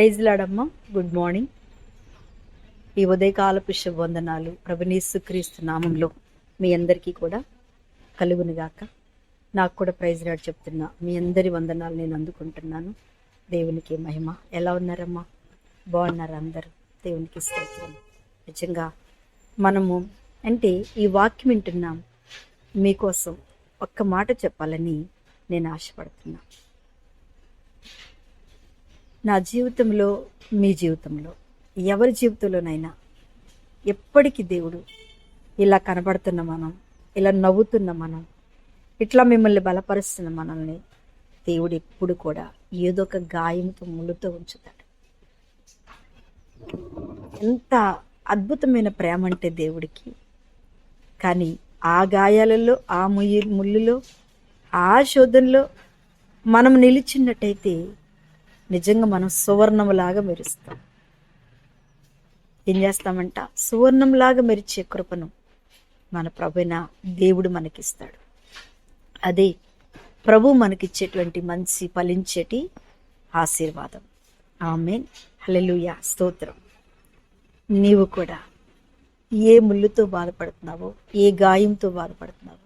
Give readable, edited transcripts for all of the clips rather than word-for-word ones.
Praise లాడమ్మా. Good morning. ఈ ఉదయకాలపు శుభవందనాలు ప్రభుయేసుక్రీస్తు నామంలో మీ అందరికీ కూడా కలుగునుగాక. నాకు కూడా ప్రైజ్ లాడ్ చెప్తున్నా. మీ అందరి వందనాలు నేను అందుకుంటున్నాను. దేవునికి మహిమ. ఎలా ఉన్నారమ్మా? బాగున్నారా అందరూ? దేవునికి స్తోత్రం. నిజంగా మనము అంటే ఈ వాక్యం వింటున్నాం, మీకోసం ఒక్క మాట చెప్పాలని నేను ఆశపడుతున్నా. నా జీవితంలో, మీ జీవితంలో, ఎవరి జీవితంలోనైనా ఎప్పటికీ దేవుడు ఇలా కనబడుతున్న మనం, ఇలా నవ్వుతున్న మనం, ఇట్లా మిమ్మల్ని బలపరుస్తున్న మనల్ని దేవుడు ఎప్పుడు కూడా ఏదో ఒక గాయంతో ముళ్ళుతో ఉంచుతాడు. ఎంత అద్భుతమైన ప్రేమ అంటే దేవుడికి. కానీ ఆ గాయాలలో, ఆ ముళ్ళులో, ఆ శోధనలో మనం నిలిచినట్టయితే నిజంగా మనం సువర్ణంలాగా మెరుస్తాం. ఏం చేస్తామంట? సువర్ణంలాగా మెరిచే కృపను మన ప్రభువైన దేవుడు మనకిస్తాడు. అదే ప్రభు మనకిచ్చేటువంటి మంచి ఫలించేటి ఆశీర్వాదం. ఆమేన్. హల్లెలూయా. స్తోత్రం. నీవు కూడా ఏ ముళ్ళుతో బాధపడుతున్నావో, ఏ గాయంతో బాధపడుతున్నావో,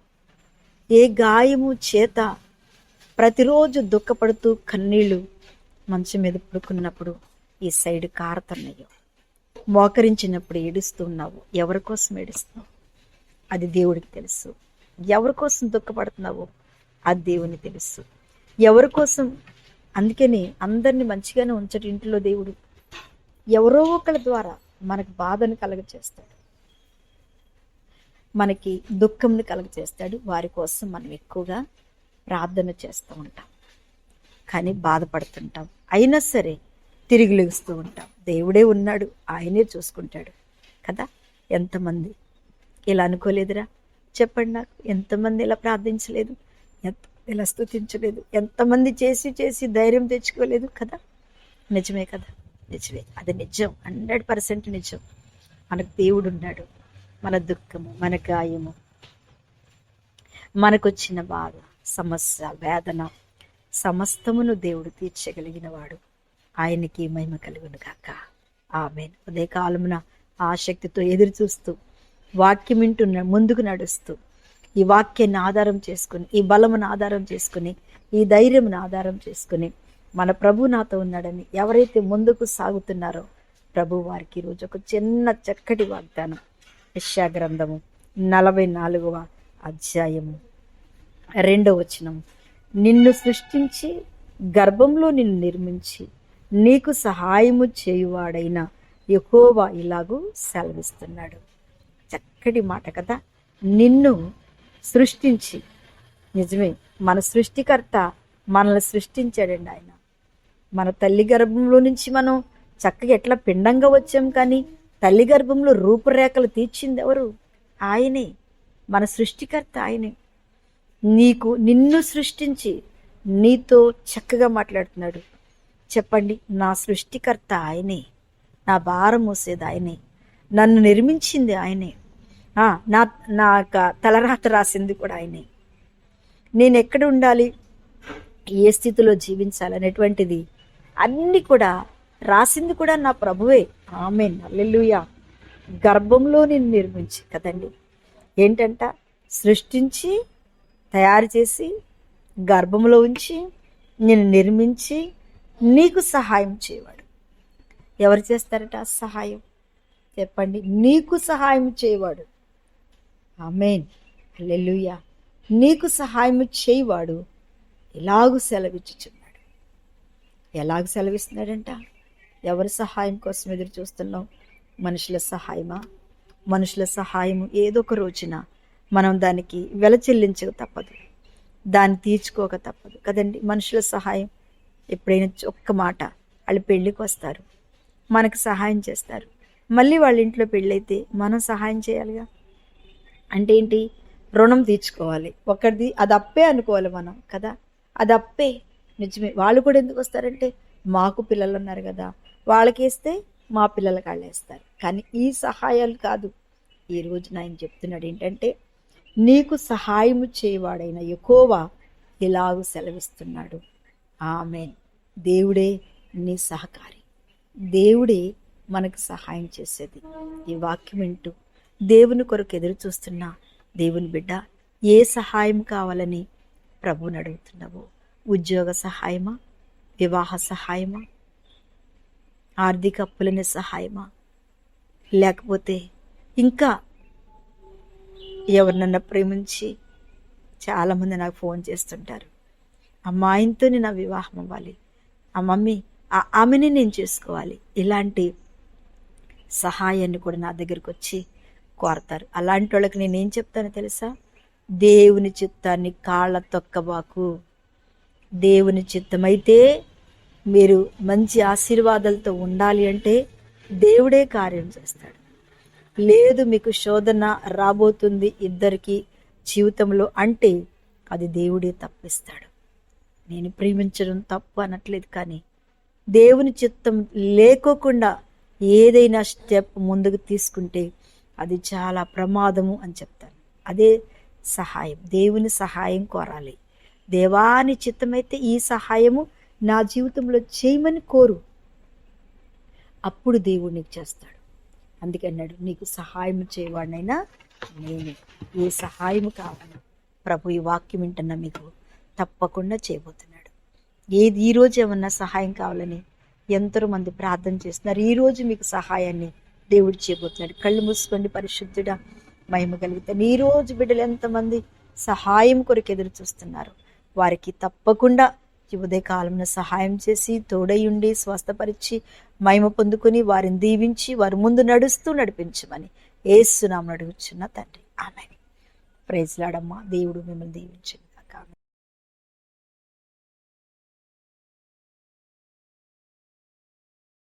ఏ గాయము చేత ప్రతిరోజు దుఃఖపడుతూ కన్నీళ్ళు మంచం మీద పడుకున్నప్పుడు ఈ సైడ్ కారుతున్నాయో, మోకరించినప్పుడు ఏడుస్తూ ఉన్నావు, ఎవరి కోసం ఏడుస్తున్నావు అది దేవుడికి తెలుసు. ఎవరి కోసం దుఃఖపడుతున్నావో అది దేవునికి తెలుసు. ఎవరి కోసం, అందుకని అందరినీ మంచిగానే ఉంచటి ఇంట్లో దేవుడు ఎవరో ఒకరి ద్వారా మనకు బాధను కలగచేస్తాడు, మనకి దుఃఖంని కలగచేస్తాడు. వారి కోసం మనం ఎక్కువగా ప్రార్థన చేస్తూ ఉంటాం, కానీ బాధపడుతుంటాం. అయినా సరే తిరిగి లెగుస్తూ ఉంటాం. దేవుడే ఉన్నాడు, ఆయనే చూసుకుంటాడు కదా. ఎంతమంది ఇలా అనుకోలేదురా? చెప్పండి నాకు. ఎంతమంది ఇలా ప్రార్థించలేదు, ఇలా స్తుతించలేదు, ఎంతమంది చేసి చేసి ధైర్యం తెచ్చుకోలేదు కదా. నిజమే కదా, నిజమే. అది నిజం, 100% నిజం. మనకు దేవుడు ఉన్నాడు. మన దుఃఖము, మన గాయము, మనకొచ్చిన బాధ, సమస్య, వేదన సమస్తమును దేవుడు తీర్చగలిగిన వాడు. ఆయనకి మహిమ కలుగును గాక. ఆమేన్. ఉదయకాలమున ఆసక్తితో ఎదురు చూస్తూ, వాక్యం వింటున్న ముందుకు నడుస్తూ, ఈ వాక్యాన్ని ఆధారం చేసుకుని, ఈ బలమును ఆధారం చేసుకుని, ఈ ధైర్యమును ఆధారం చేసుకుని, మన ప్రభు నాతో ఉన్నాడని ఎవరైతే ముందుకు సాగుతున్నారో ప్రభు వారికి ఈరోజు ఒక చిన్న చక్కటి వాగ్దానం. యెషయా గ్రంథము 44వ అధ్యాయము 2వ వచనం. నిన్ను సృష్టించి గర్భంలో నిన్ను నిర్మించి నీకు సహాయము చేయువాడైన యెహోవా ఇలాగూ సెలవిస్తున్నాడు. చక్కటి మాట కదా. నిన్ను సృష్టించి, నిజమే, మన సృష్టికర్త మనల్ని సృష్టించాడండి ఆయన. మన తల్లి గర్భంలో నుంచి మనం చక్కగా ఎట్లా పిండంగా వచ్చాం, కానీ తల్లి గర్భంలో రూపురేఖలు తీర్చింది ఎవరు? ఆయనే. మన సృష్టికర్త ఆయనే. నిన్ను సృష్టించి నీతో చక్కగా మాట్లాడుతున్నాడు. చెప్పండి, నా సృష్టికర్త ఆయనే, నా భారం మోసేది ఆయనే, నన్ను నిర్మించింది ఆయనే, నా తలరాత రాసింది కూడా ఆయనే, నేను ఎక్కడ ఉండాలి, ఏ స్థితిలో జీవించాలనేటువంటిది అన్నీ కూడా రాసింది కూడా నా ప్రభువే. ఆమేన్. హల్లెలూయా. గర్భంలో నిన్ను నిర్మించి కదండి. ఏంటంట? సృష్టించి, తయారు చేసి, గర్భంలో ఉంచి, నిన్ను నిర్మించి నీకు సహాయం చేయవాడు. ఎవరు చేస్తారట సహాయం? చెప్పండి. నీకు సహాయం చేయవాడు. ఆమేన్. హల్లెలూయా. నీకు సహాయం చేయవాడు ఎలాగూ సెలవిచ్చుచున్నాడు. ఎలాగూ సెలవిస్తున్నాడంట? ఎవరి సహాయం కోసం ఎదురు చూస్తున్నావు? మనుషుల సహాయమా? మనుషుల సహాయము ఏదో ఒక రోజున మనం దానికి వెల చెల్లించక తప్పదు, దాన్ని తీర్చుకోక తప్పదు కదండి. మనుషుల సహాయం ఎప్పుడైనా ఒక్క మాట, వాళ్ళు పెళ్ళికి వస్తారు, మనకు సహాయం చేస్తారు, మళ్ళీ వాళ్ళ ఇంట్లో పెళ్ళైతే మనం సహాయం చేయాలిగా. అంటే ఏంటి? రుణం తీర్చుకోవాలి ఒకరిది. అది అప్పే అనుకోవాలి మనం కదా, అది అప్పే. నిజమే. వాళ్ళు కూడా ఎందుకు వస్తారంటే, మాకు పిల్లలు ఉన్నారు కదా, వాళ్ళకేస్తే మా పిల్లలకి వాళ్ళు వేస్తారు. కానీ ఈ సహాయాలు కాదు. ఈ రోజున ఆయన చెప్తున్నాడు ఏంటంటే, నీకు సహాయము చేయవాడైన యెహోవా ఇలాగూ సెలవిస్తున్నాడు. ఆమేన్. దేవుడే నీ సహకారి. దేవుడే మనకు సహాయం చేసేది. ఈ వాక్యం వింటూ దేవుని కొరకు ఎదురు చూస్తున్న దేవుని బిడ్డ, ఏ సహాయం కావాలని ప్రభువుని అడుగుతున్నావు? ఉద్యోగ సహాయమా, వివాహ సహాయమా, ఆర్థిక అప్పులనే సహాయమా, లేకపోతే ఇంకా ఎవరినన్నా ప్రేమించి? చాలామంది నాకు ఫోన్ చేస్తుంటారు, అమ్మా ఆయనతోనే నా వివాహం అవ్వాలి, ఆ మమ్మీ ఆమెని నేను చేసుకోవాలి. ఇలాంటి సహాయాన్ని కూడా నా దగ్గరికి వచ్చి కోరతారు. అలాంటి వాళ్ళకి నేనేం చెప్తానో తెలుసా? దేవుని చిత్తాన్ని కాళ్ళ తొక్కబాకు. దేవుని చిత్తమైతే మీరు మంచి ఆశీర్వాదాలతో ఉండాలి అంటే దేవుడే కార్యం చేస్తాడు. లేదు మీకు శోధన రాబోతుంది ఇద్దరికి జీవితంలో అంటే అది దేవుడే తప్పిస్తాడు. నేను ప్రేమించడం తప్పు అనట్లేదు, కానీ దేవుని చిత్తం లేకోకుండా ఏదైనా స్టెప్ ముందుకు తీసుకుంటే అది చాలా ప్రమాదము అని చెప్తాను. అదే సహాయం. దేవుని సహాయం కోరాలి. దేవాని చిత్తమైతే ఈ సహాయము నా జీవితంలో చేయమని కోరు, అప్పుడు దేవుడు నీకు చేస్తాడు. అందుకన్నాడు, నీకు సహాయం చేయవాడినైనా నేను. ఏ సహాయం కావాలి ప్రభు ఈ వాక్యం వింటున్న మీకు తప్పకుండా చేయబోతున్నాడు. ఏది ఈరోజు ఏమన్నా సహాయం కావాలని ఎంతో మంది ప్రార్థన చేస్తున్నారు. ఈరోజు మీకు సహాయాన్ని దేవుడు చేయబోతున్నాడు. కళ్ళు మూసుకోండి. పరిశుద్ధుడా, మహిమ కలుగుతాను. ఈరోజు బిడ్డలు ఎంతమంది సహాయం కొరకు ఎదురు చూస్తున్నారు, వారికి తప్పకుండా ఈ ఉదయకాలంలో సహాయం చేసి తోడయుండి స్వస్థపరిచి మహిమ పొందుకొని వారిని దీవించి వారి ముందు నడుస్తూ నడిపించమని యేసు నామమున అడుగుచున్న తండ్రి, ఆమేన్. ప్రైజ్ లార్డ్ అమ్మా. దేవుడు మిమ్మల్ని దీవించండి.